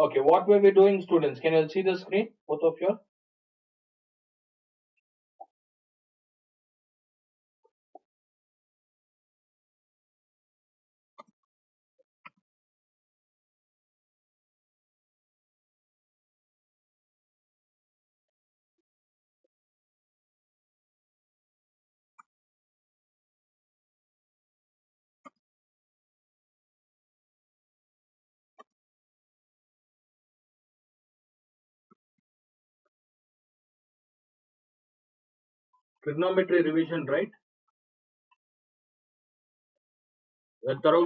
Okay, what were we doing, students? Can you see the screen, both of you? Trigonometry revision, right? Thorough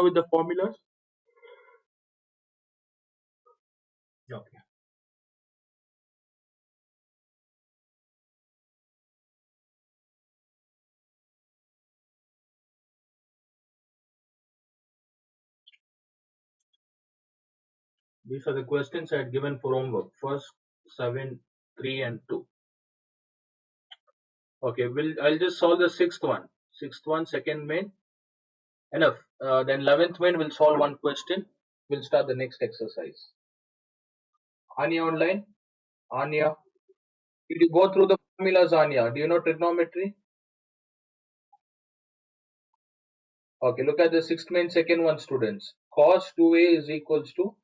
with the formulas. Okay. These are the questions I had given for homework. First, 7, 3, and 2. Okay, I'll just solve the sixth one. Sixth one, second main. Enough. Then 11th main, we'll solve one question. We'll start the next exercise. Anya online? Anya. Did you go through the formulas, Anya? Do you know trigonometry? Okay, look at the sixth main second one, students. Cos 2a is equals to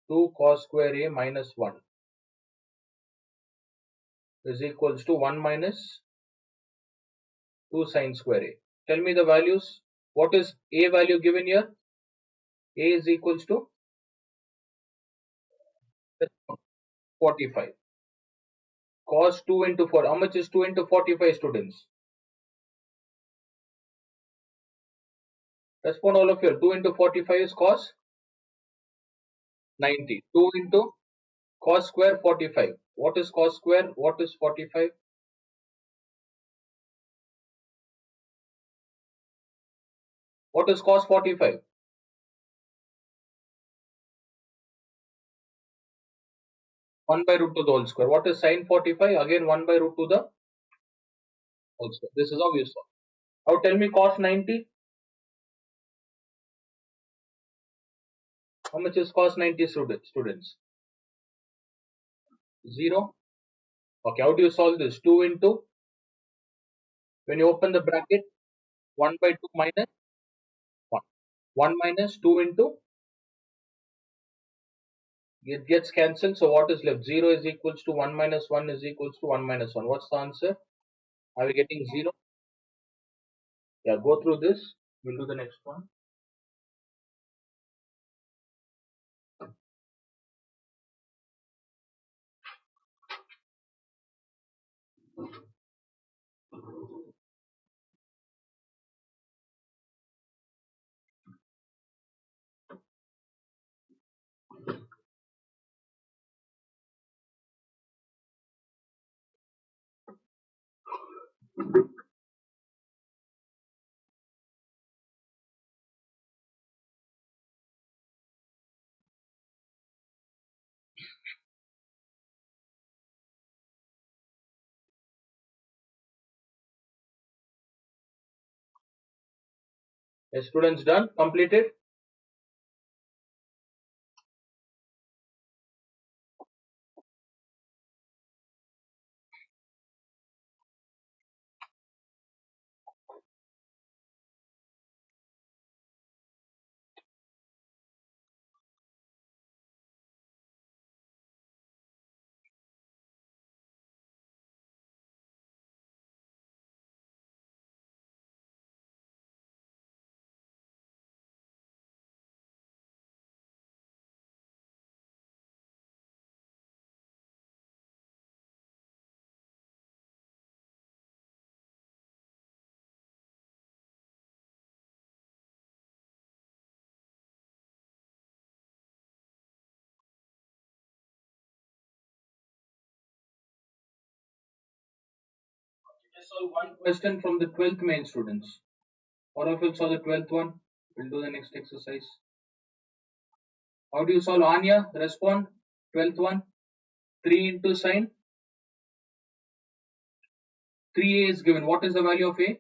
2 cos square a minus 1 is equals to 1 minus 2 sin square a. Tell me the values. What is a value given here? A is equals to 45. Cos 2 into 4. How much is 2 into 45, students? Respond all of you. 2 into 45 is cos 90. 2 into cos square 45. What is cos square? What is 45? What is cos 45? 1 by root 2 the whole square. What is sin 45? Again 1 by root 2 the whole square. This is how you solve. Now tell me cos 90. How much is cos 90, students? 0. Okay, how do you solve this? 2 into, when you open the bracket, 1 by 2 minus 1. 1 minus 2 into, it gets cancelled. So what is left? 0 is equals to 1 minus 1 is equals to 1 minus 1. What's the answer? Are we getting 0? Yeah, go through this. We'll do the next one. The students done? Completed? Just solve one question from the 12th main, students. All of you solve the 12th one. We'll do the next exercise. How do you solve, Anya? Respond. 12th one. 3 into sine. 3a is given. What is the value of a?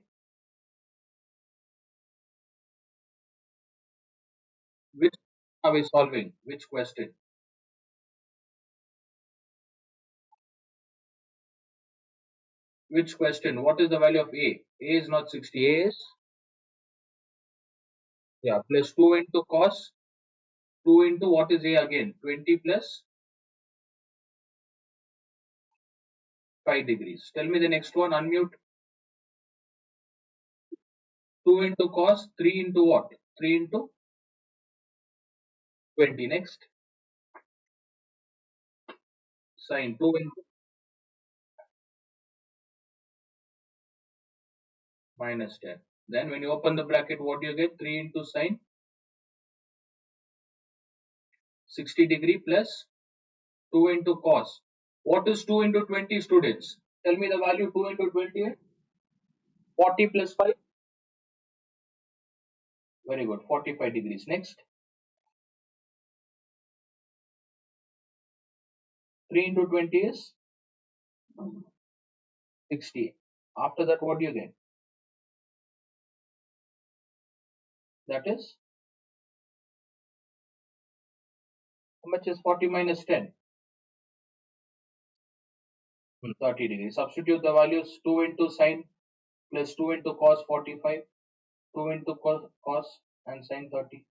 Which are we solving? Which question? Which question? What is the value of A? A is not 60. A is, yeah, plus 2 into cos. 2 into what is A again? 20 plus 5 degrees. Tell me the next one. Unmute. 2 into cos. 3 into what? 3 into 20. Next. Sine. 2 into minus 10. Then when you open the bracket, what do you get? 3 into sine 60 degree plus 2 into cos. What is 2 into 20, students? Tell me the value. 2 into 20. 40 plus 5. Very good. 45 degrees. Next. 3 into 20 is 60. After that, what do you get? That is, how much is 40 minus 10? 30 degrees. Substitute the values. 2 into sine plus 2 into cos 45. 2 into cos and sine 30.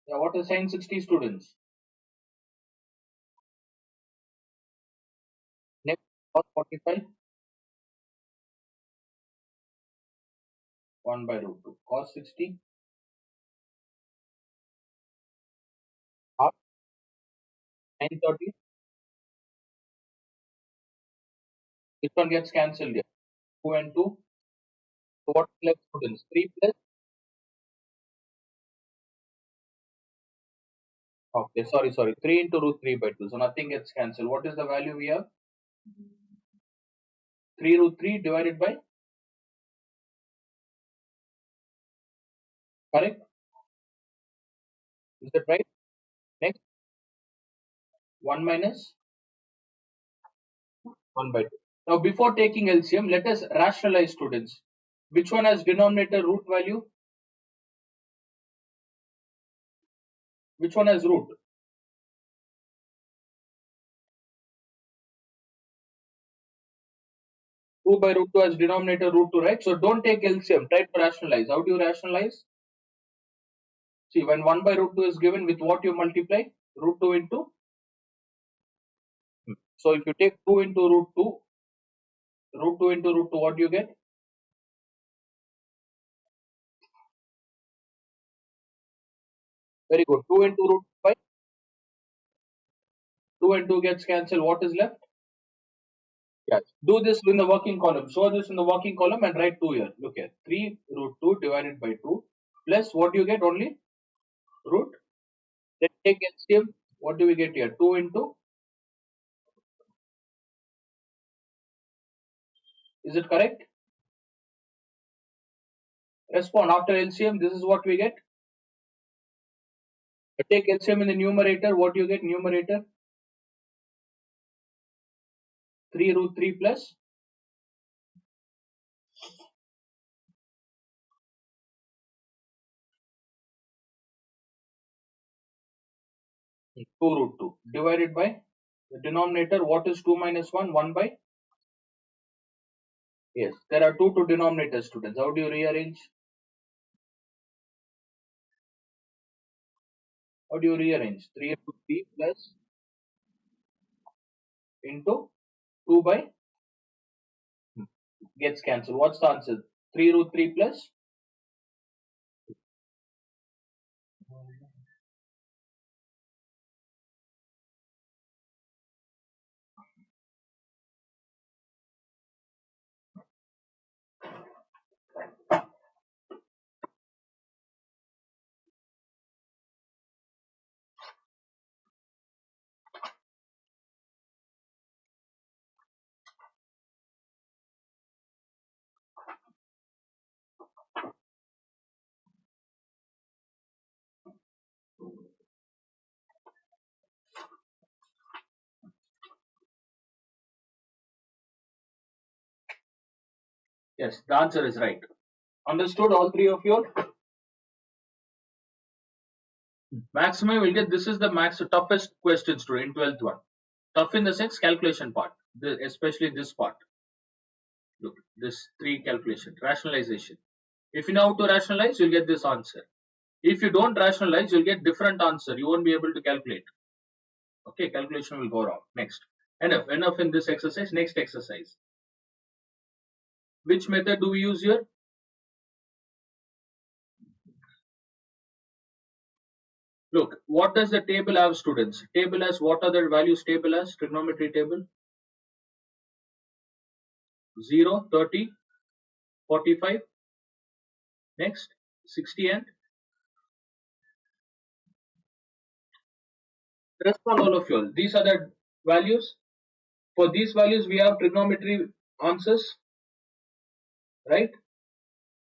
Yeah, what is sine 60, students? Next, cos 45. 1 by root 2. Cos 60. Half. Sine 30. This one gets cancelled here. 2 and 2. So what is left, students? 3 plus. Okay, sorry. 3 into root 3 by 2. So nothing gets cancelled. What is the value we have? 3 root 3 divided by, correct? Is that right? Next, 1 minus 1 by 2. Now, before taking LCM, let us rationalize, students. Which one has denominator root value? Which one has root? 2 by root 2 has denominator root 2, right? So don't take LCM. Try to rationalize. How do you rationalize? See, when 1 by root 2 is given, with what you multiply? Root 2 into. So if you take 2 into root 2, root 2 into root 2, what do you get? Very good. 2 into root 5. 2 and 2 gets cancelled. What is left? Yes. Do this in the working column. Show this in the working column and write 2 here. Look here. 3 root 2 divided by 2 plus what do you get? Only root. Then take LCM. What do we get here? 2 into. Is it correct? Respond. After LCM, this is what we get. Take LCM in the numerator. What do you get? Numerator 3 root 3 plus 2 root 2 divided by the denominator. What is 2 minus 1? 1 by. Yes, there are two denominators, students. How do you rearrange? How do you rearrange? 3 root 3 plus into 2 by gets cancelled. What's the answer? 3 root 3 plus. Yes, the answer is right. Understood, all three of you? Maximum will get, this is the max toughest question, student, 12th one. Tough in the sense calculation part, especially this part. Look, this three calculation, rationalization. If you know how to rationalize, you'll get this answer. If you don't rationalize, you'll get different answer. You won't be able to calculate. Okay, calculation will go wrong. Next. Enough in this exercise. Next exercise. Which method do we use here? Look, what does the table have, students? Table has what other values table has? Trigonometry table. 0, 30, 45. Next, 60 and respond all of you all. These are the values. For these values, we have trigonometry answers, right?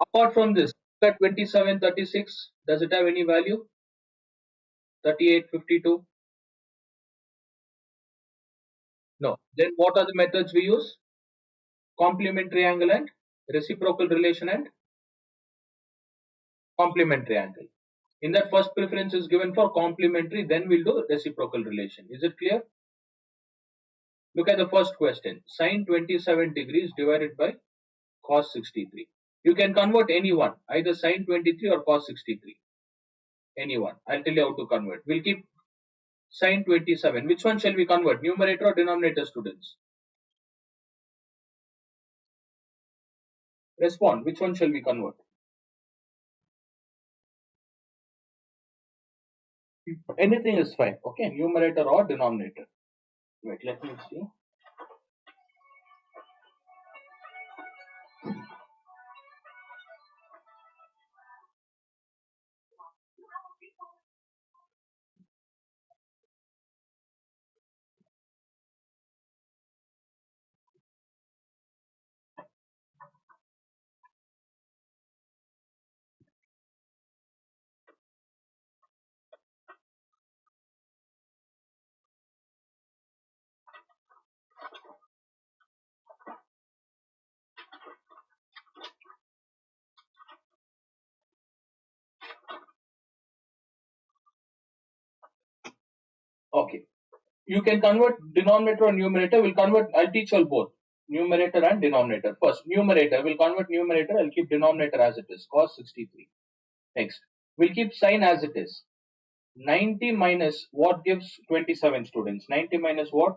Apart from this, 27, 36, does it have any value? 38, 52? No. Then what are the methods we use? Complementary angle and reciprocal relation and complementary angle. In that, first preference is given for complementary, then we'll do reciprocal relation. Is it clear? Look at the first question. Sine 27 degrees divided by cos 63. You can convert any one, either sine 23 or cos 63. Any one. I'll tell you how to convert. We'll keep sine 27. Which one shall we convert? Numerator or denominator, students? Respond. Which one shall we convert? Anything is fine. Okay, numerator or denominator. Wait, let me see. Okay. You can convert denominator or numerator. We'll convert, I'll teach you all both. Numerator and denominator. First, numerator. We'll convert numerator. I'll keep denominator as it is. Cos 63. Next, we'll keep sine as it is. 90 minus what gives 27, students? 90 minus what?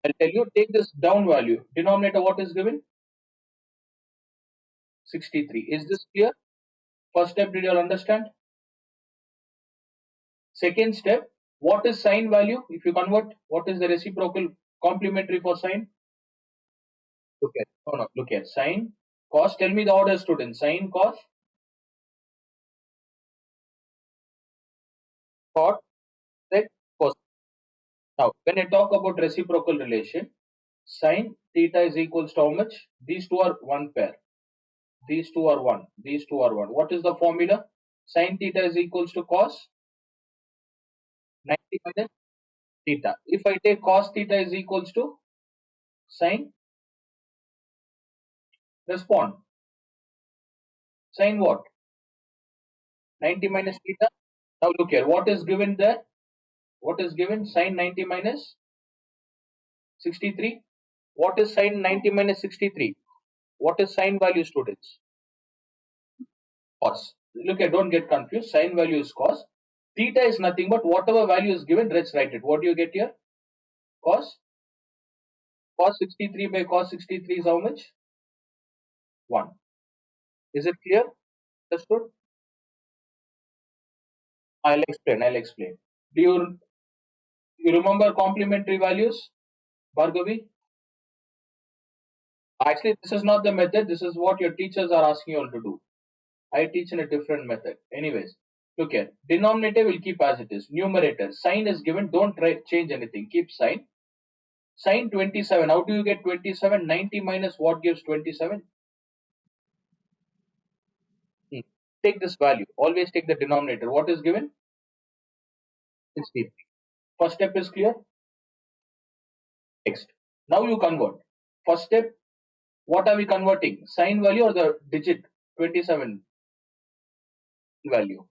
I'll tell you, take this down value. Denominator, what is given? 63. Is this clear? First step, did you all understand? Second step, what is sine value? If you convert, what is the reciprocal complementary for sine? Look at, no, look at sine, cos. Tell me the order, students. Sine, cos, cot, sec, cos. Now, when I talk about reciprocal relation, sine theta is equals to how much? These two are one pair. These two are 1. These two are 1. What is the formula? Sin theta is equals to cos 90 minus theta. If I take cos theta is equals to sin, respond. Sin what? 90 minus theta. Now look here. What is given there? What is given? Sin 90 minus 63. What is sin 90 minus 63? What is sin value, students? Cos. Look here, don't get confused. Sin value is cos. Theta is nothing but whatever value is given, let's write it. What do you get here? Cos. Cos 63 by cos 63 is how much? 1. Is it clear? Understood? I'll explain. I'll explain. Do you remember complementary values, Bhargavi? Actually, this is not the method. This is what your teachers are asking you all to do. I teach in a different method. Anyways, look here. Denominator will keep as it is. Numerator. Sign is given. Don't change anything. Keep sign. Sin 27. How do you get 27? 90 minus what gives 27? Hmm. Take this value. Always take the denominator. What is given? 63. First step is clear. Next. Now you convert. First step. What are we converting? Sign value or the digit 27 value?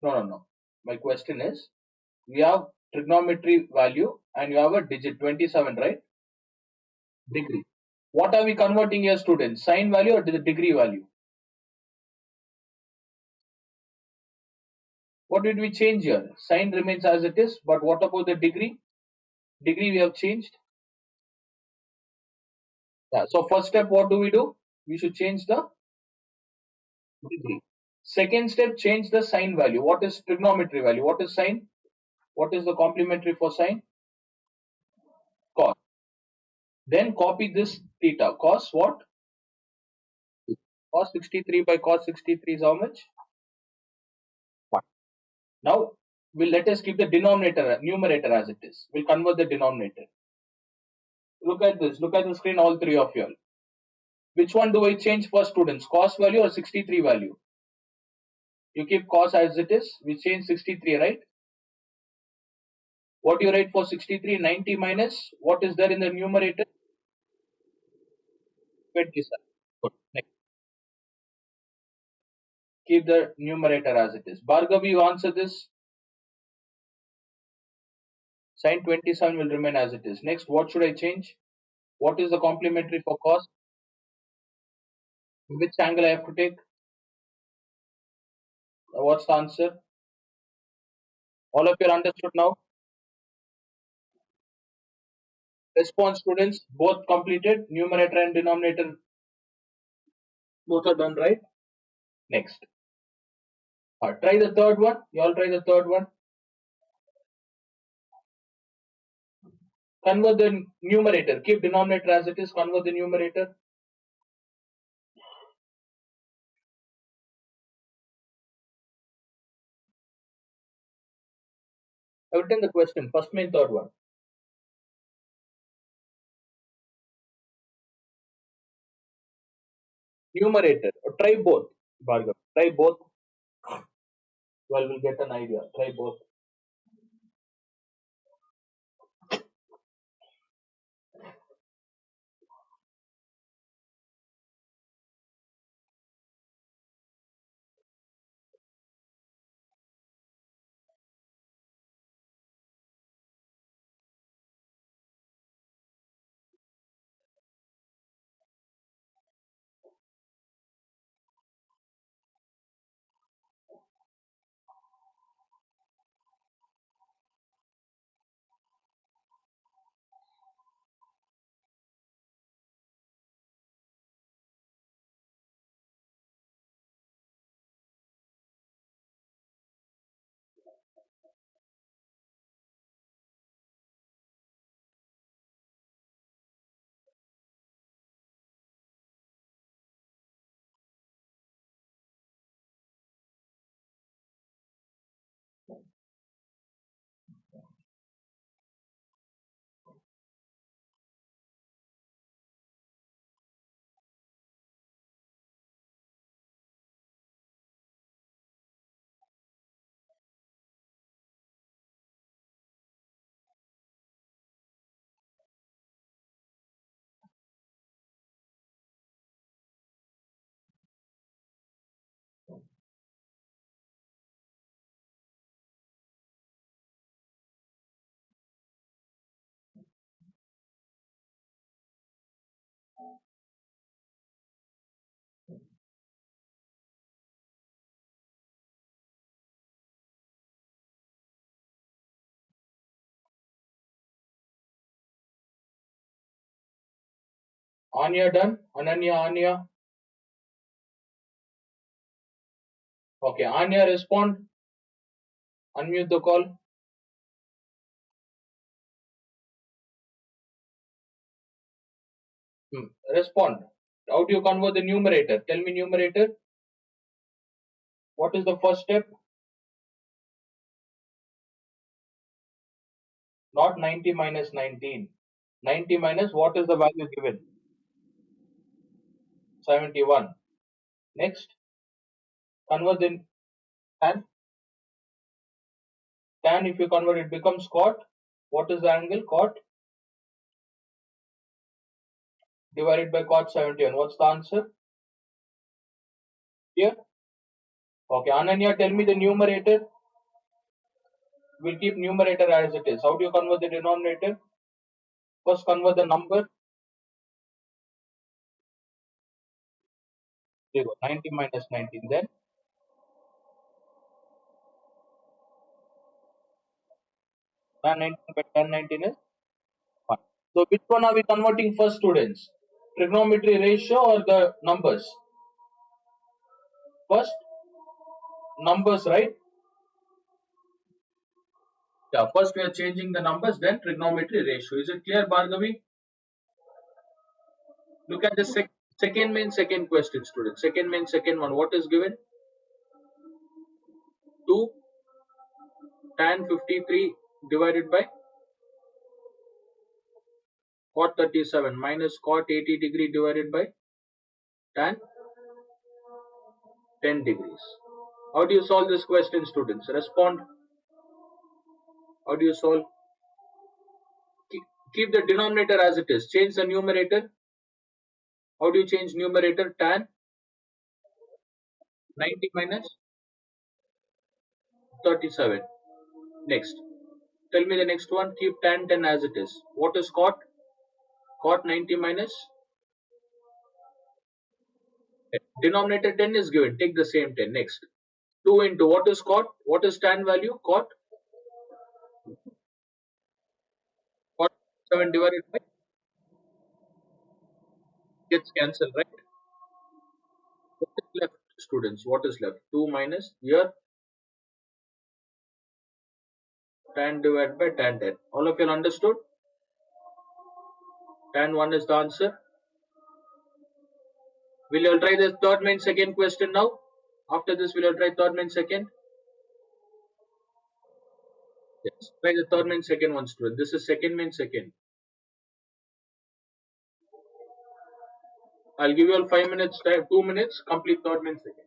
No, no, no. My question is, we have trigonometry value and you have a digit 27, right? Degree. What are we converting here, students? Sign value or the degree value? What did we change here? Sign remains as it is, but what about the degree? Degree we have changed. Yeah. So first step, what do? We should change the degree. Second step, change the sign value. What is trigonometry value? What is sign? What is the complementary for sign? Cos. Then copy this theta. Cos what? Cos 63 by cos 63 is how much? 1. Now we'll let us keep the denominator, numerator as it is. We'll convert the denominator. Look at this. Look at the screen, all three of you all. Which one do I change for students? Cos value or 63 value? You keep cos as it is. We change 63, right? What do you write for 63? 90 minus what is there in the numerator? 27. Good. Next. Keep the numerator as it is. Bhargavi, you answer this. Sin 27 will remain as it is. Next, what should I change? What is the complementary for cos? Which angle I have to take? What's the answer? All of you understood now? Response, students, both completed. Numerator and denominator both are done, right? Next. Try the third one. You all try the third one. Convert the numerator. Keep denominator as it is. Convert the numerator. I've written the question. First main, third one. Numerator. Try both. Bhargav. Try both. Well, we'll get an idea. Try both. Anya done? Ananya, Anya. Okay, Anya respond. Unmute the call. Respond. How do you convert the numerator? Tell me numerator. What is the first step? Not 90 minus 19. 90 minus what is the value given? 71. Next, convert the tan. Tan, if you convert it becomes cot. What is the angle? Cot divided by cot 71. What's the answer? Here. Okay, Ananya, tell me the numerator. We'll keep numerator as it is. How do you convert the denominator? First convert the number. 0. 90 minus 19. Then tan 19 by tan 19 is 1. So which one are we converting first, students? Trigonometry ratio or the numbers? First numbers, right? Yeah, first we are changing the numbers, then trigonometry ratio. Is it clear, Bhargavi? Look at the second main second question, students. Second main second one. What is given? 2 tan 53 divided by cot 37 minus cot 80 degree divided by tan 10 degrees. How do you solve this question, students? Respond. How do you solve? Keep the denominator as it is. Change the numerator. How do you change numerator? Tan 90 minus 37. Next. Tell me the next one. Keep tan 10 as it is. What is cot? Cot 90 minus denominator 10 is given. Take the same 10. Next. 2 into what is cot? What is tan value? Cot 7 divided by gets cancelled, right? What is left, students? What is left? 2 minus here tan divided by tan 10. All of you understood? Tan 1 is the answer. Will you all try the third main second question now? After this, will you all try third main second? Yes. Try the third main second one, student. This is second main second. I'll give you all 5 minutes time, 2 minutes, complete third main second.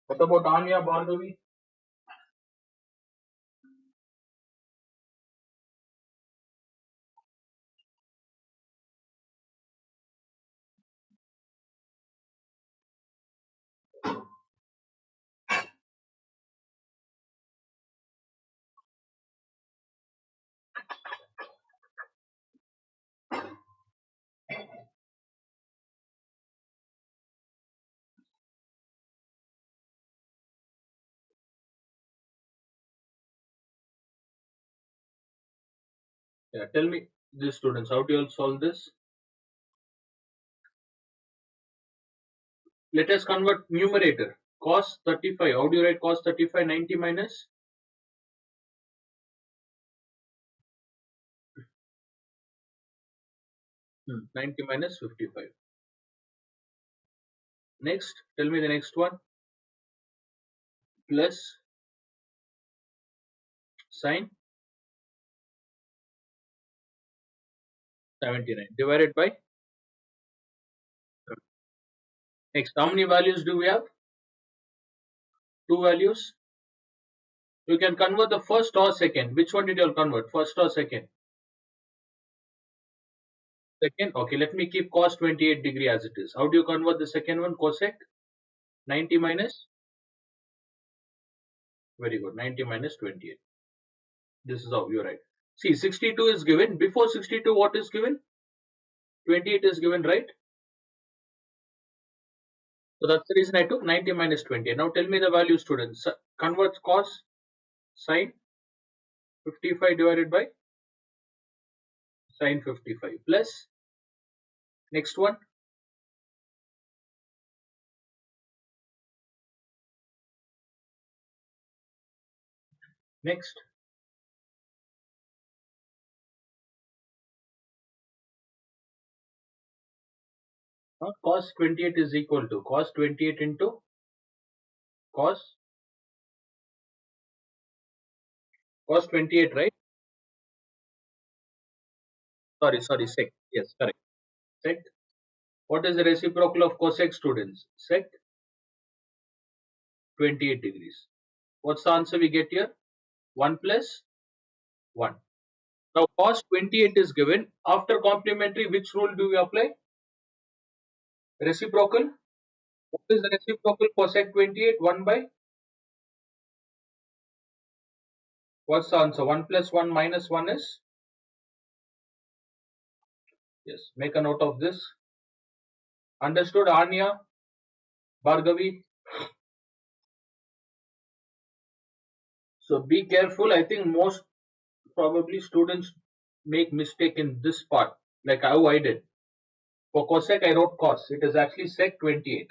What about Anya, Bhargavi? Yeah, tell me, these students, how do you all solve this? Let us convert numerator. Cos 35. How do you write cos 35? 90 minus 90 minus 55. Next, tell me the next one. Plus sine 79 divided by. Next, how many values do we have? Two values. You can convert the first or second. Which one did you all convert? First or second? Second. Okay, let me keep cos 28 degree as it is. How do you convert the second one? Cosec 90 minus. Very good. 90 minus 28. This is how you're right. See, 62 is given. Before 62, what is given? 28 is given, right? So that's the reason I took 90 minus 20. Now tell me the value, students. Convert cos sine 55 divided by sine 55 plus next one. Next, cos 28 is equal to cos 28 into cos 28, right? Sorry, sec. Yes, correct. Sec. What is the reciprocal of cosec, students? Sec 28 degrees. What's the answer we get here? 1 plus 1. Now cos 28 is given. After complementary, which rule do we apply? Reciprocal. What is the reciprocal for sec 28? 1 by. What's the answer? 1 plus 1 minus 1 is? Yes. Make a note of this. Understood, Anya, Bhargavi? So be careful. I think most probably students make mistake in this part, like how I did. For cosec, I wrote cos. It is actually sec 28.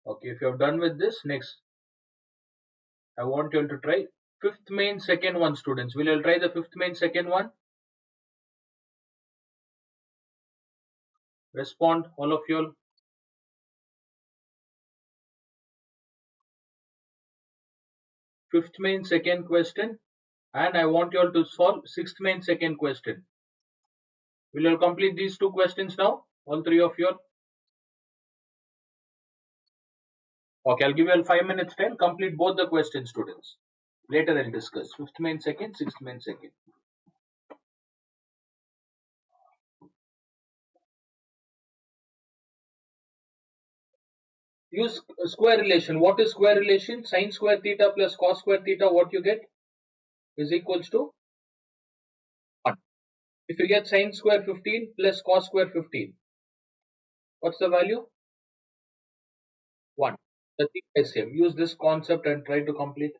Okay, if you have done with this, next I want you all to try fifth main second one, students. Will you all try the fifth main second one? Respond, all of you all. Fifth main second question, and I want you all to solve sixth main second question. Will you all complete these two questions now? All three of you all? Okay, I'll give you all 5 minutes time. Complete both the questions, students. Later I'll discuss. Fifth main second, sixth main second. Use square relation. What is square relation? Sin square theta plus cos square theta, what you get is equals to 1. If you get sin square 15 plus cos square 15, what's the value? 1. The theta is same. Use this concept and try to complete.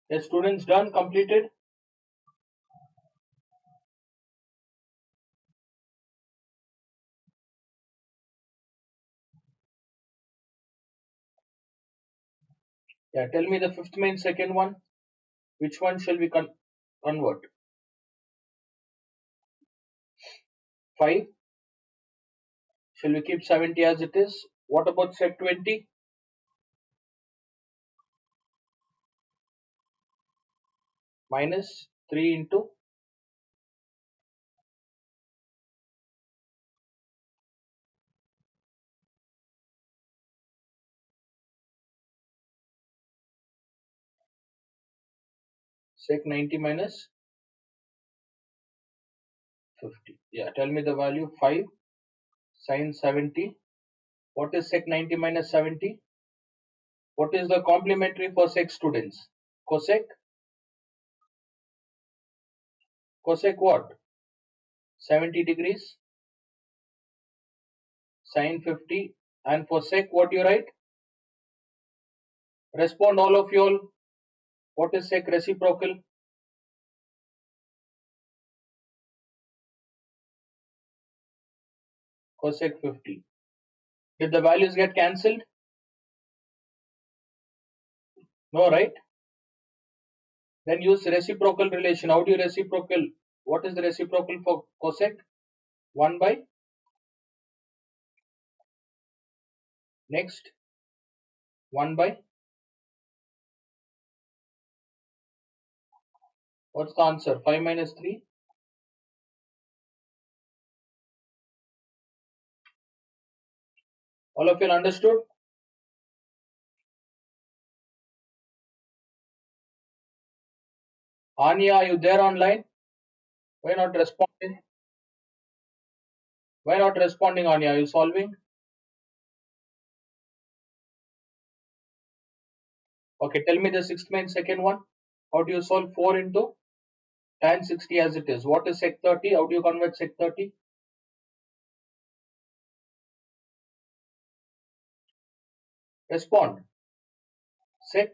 Yes, students done, completed? Yeah, tell me the fifth main second one. Which one shall we convert? 5. Shall we keep 70 as it is? What about sec 20? Minus 3 into sec 90 minus 50. Yeah, tell me the value. 5 sine 70. What is sec 90 minus 70? What is the complementary for sec students? Cosec? Cosec what? 70 degrees, sine 50. And for sec, what you write? Respond all of you all. What is sec reciprocal? Cosec 50. Did the values get cancelled? No, right? Then use reciprocal relation. How do you reciprocal? What is the reciprocal for cosec? 1 by next 1 by. What's the answer? 5 minus 3. All of you understood? Anya, are you there online? Why not responding? Why not responding, Anya? Are you solving? Okay, tell me the sixth main second one. How do you solve 4 into tan 60 as it is? What is sec 30? How do you convert sec 30? Respond. Sec.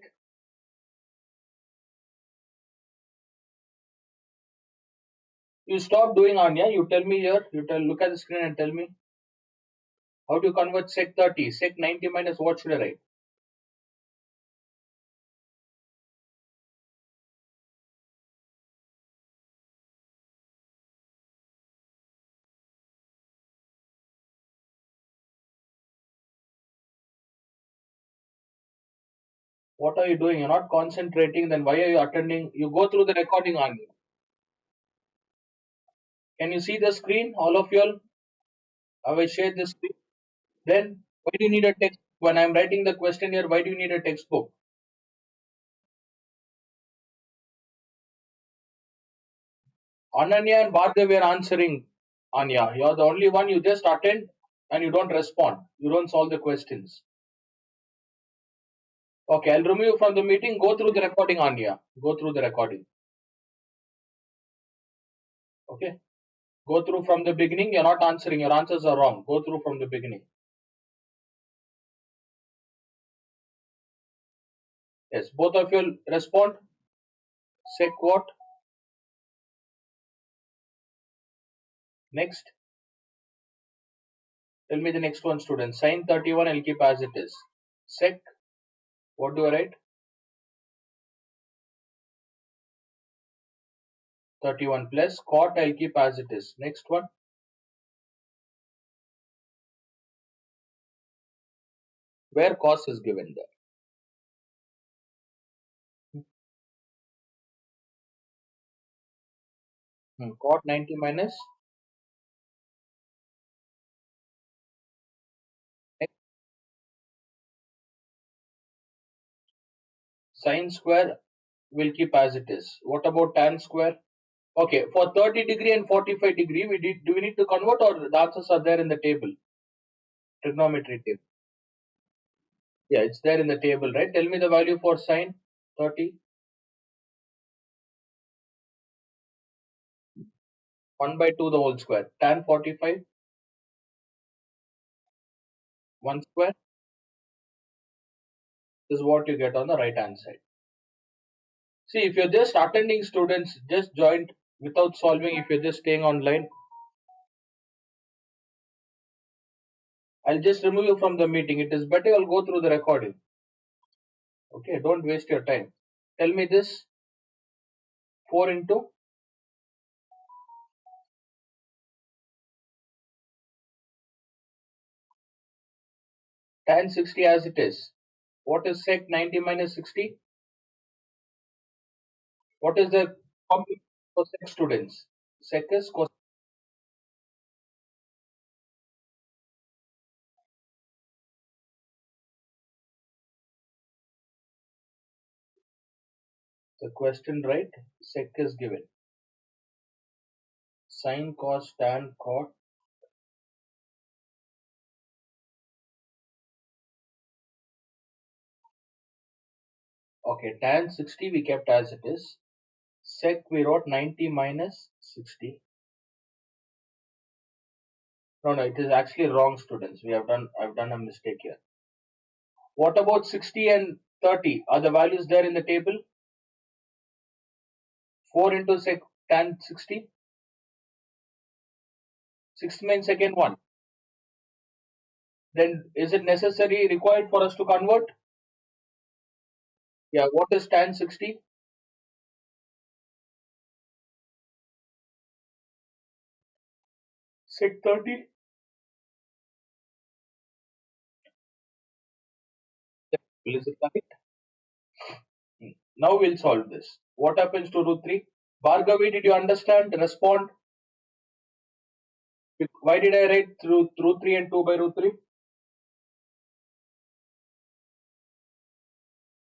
You stop doing, Anya. You tell me here. You tell. Look at the screen and tell me. How do you convert sec 30? Sec 90 minus what should I write? What are you doing? You're not concentrating. Then why are you attending? You go through the recording, Anya. Can you see the screen? All of you all? Have I shared the screen? Then why do you need a text? When I'm writing the question here, why do you need a textbook? Ananya and Bhargav were answering. Anya, you're the only one. You just attend and you don't respond. You don't solve the questions. Okay, I'll remove you from the meeting. Go through the recording, Anya. Go through the recording. Okay. Go through from the beginning. You're not answering. Your answers are wrong. Go through from the beginning. Yes. Both of you respond. Sec what? Next. Tell me the next one, student. Sine 31, I'll keep as it is. Sec. What do I write? 31 plus. Cot, I'll keep as it is. Next one. Where cos is given there. Cot 90 minus sine square will keep as it is. What about tan square? Okay, for 30 degree and 45 degree, do we need to convert or the answers are there in the table? Trigonometry table. Yeah, it's there in the table, right? Tell me the value for sine 30. 1 by 2 the whole square. Tan 45, 1 square is what you get on the right hand side. See, if you're just attending students, just join without solving. If you're just staying online, I'll just remove you from the meeting. It is better I'll go through the recording. Okay, don't waste your time. Tell me this 4 into tan 60 as it is. What is sec 90 minus 60? What is the complement for sec students? Sec is cos. The question right? Sec is given. Sin, cos, tan, cot. Okay, tan 60 we kept as it is. Sec we wrote 90 minus 60. No, it is actually wrong, students. I've done a mistake here. What about 60 and 30? Are the values there in the table? 4 into sec tan 60. 6 means second one. Then is it necessary required for us to convert? Yeah, what is tan 60? Sec 30. Is it correct? Now we'll solve this. What happens to root 3? Bhargavi, did you understand? Respond. Why did I write through root 3 and 2 by root 3?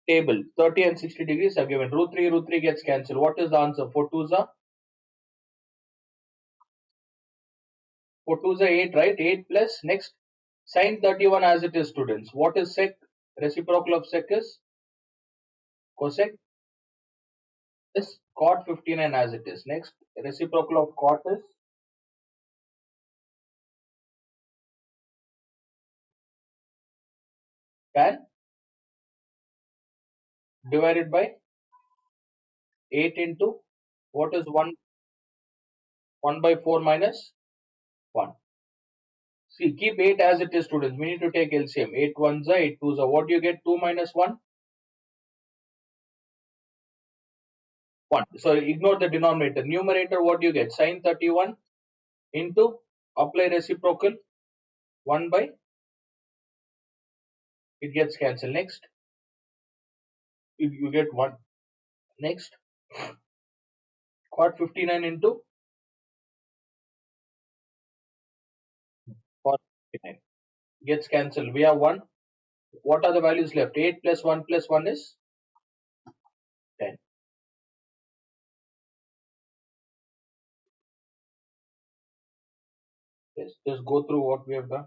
Table 30 and 60 degrees are given. Root 3 gets cancelled. What is the answer? 4 2s are 4 2s are 8, right? 8 plus next sin 31 as it is, students. What is sec? Reciprocal of sec is cosec is cot 59 as it is. Next reciprocal of cot is tan divided by 8 into what is 1 by 4 minus 1. See, keep 8 as it is, students. We need to take LCM. 8 1s are 8 2s are. What do you get? 2 minus 1? 1. Sorry, ignore the denominator. Numerator, what do you get? Sin 31 into apply reciprocal 1 by it gets cancelled. Next, you get 1. Next, cot 59 into cot 59 gets cancelled. We have 1. What are the values left? 8 plus 1 is 10. Yes, just go through what we have done.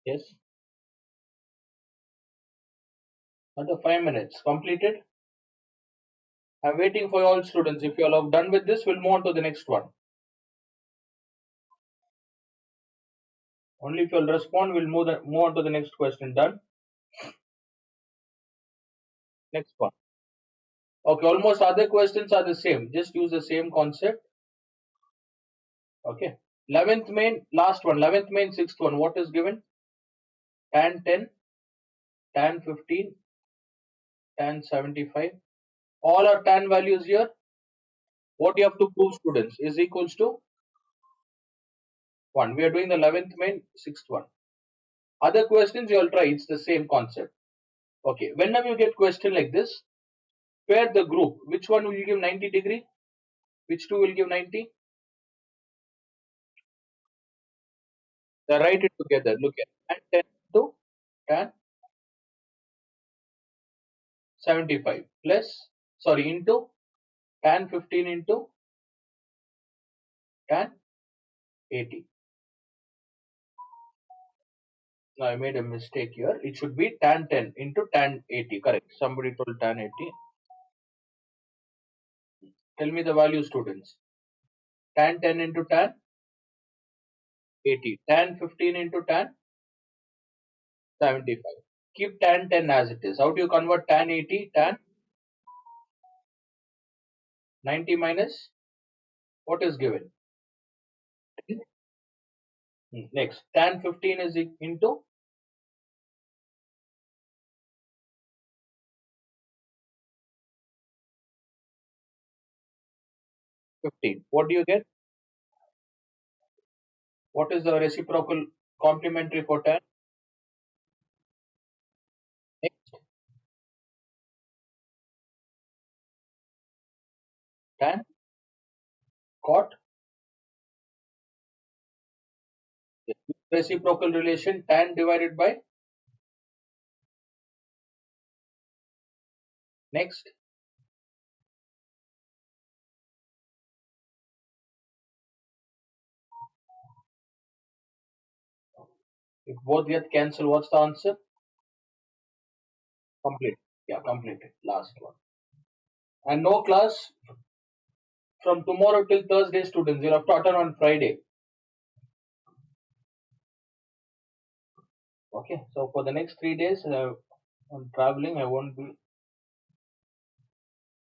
Yes, under 5 minutes. Completed. I'm waiting for all students. If you all have done with this, we'll move on to the next one. Only if you'll respond, we'll move on to the next question. Done? Next one. Okay, almost other questions are the same. Just use the same concept. Okay. 11th main, last one. 11th main, 6th one. What is given? Tan 10, tan 15, tan 75. All are tan values here. What you have to prove, students, is equals to 1. We are doing the 11th main, 6th one. Other questions you will try. It's the same concept. Okay. Whenever you get question like this, pair the group. Which one will you give 90 degree? Which two will give 90? They write it together. Look at tan 10 to tan 75 plus, sorry, into tan 15 into tan 80. Now I made a mistake here. It should be tan 10 into tan 80. Correct. Somebody told tan 80. Tell me the value, students. Tan 10 into tan 80. Tan 15 into tan 75. Keep tan 10 as it is. How do you convert tan 80? Tan 90 minus what is given? Next, tan 15 is into 15. What do you get? What is the reciprocal complementary for tan? Next, tan cot. Reciprocal relation, tan divided by next. If both get cancelled, what's the answer? Complete. Yeah, completed. Last one. And no class from tomorrow till Thursday, students. You'll have to attend on Friday. Okay. So for the next 3 days, I'm traveling. I won't be.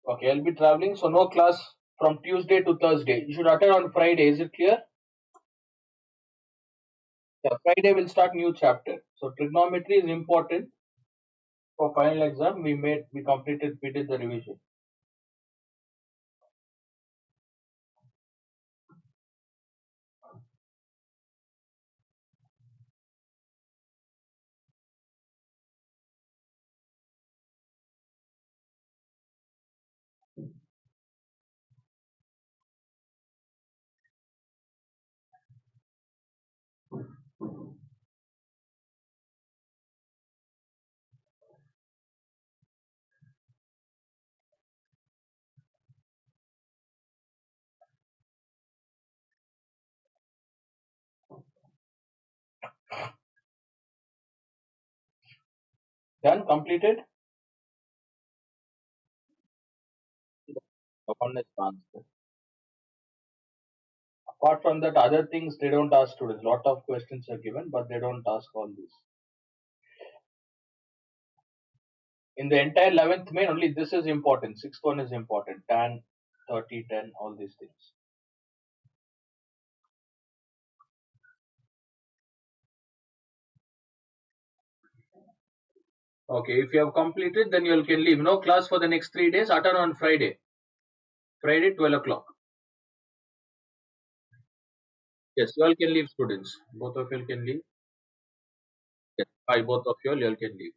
Okay, I'll be traveling. So no class from Tuesday to Thursday. You should attend on Friday. Is it clear? Yeah, Friday we'll start new chapter. So trigonometry is important for final exam. We did the revision. Done, completed. The one is answer. Apart from that, other things they don't ask students. Lot of questions are given, but they don't ask all these. In the entire 11th main, only this is important. 6th one is important. Tan, 30, 10, all these things. Okay, if you have completed, then you can leave. No class for the next 3 days. Attend on Friday. Friday, 12 o'clock. Yes, you all can leave, students. Both of you can leave. Yes, by both of you all can leave.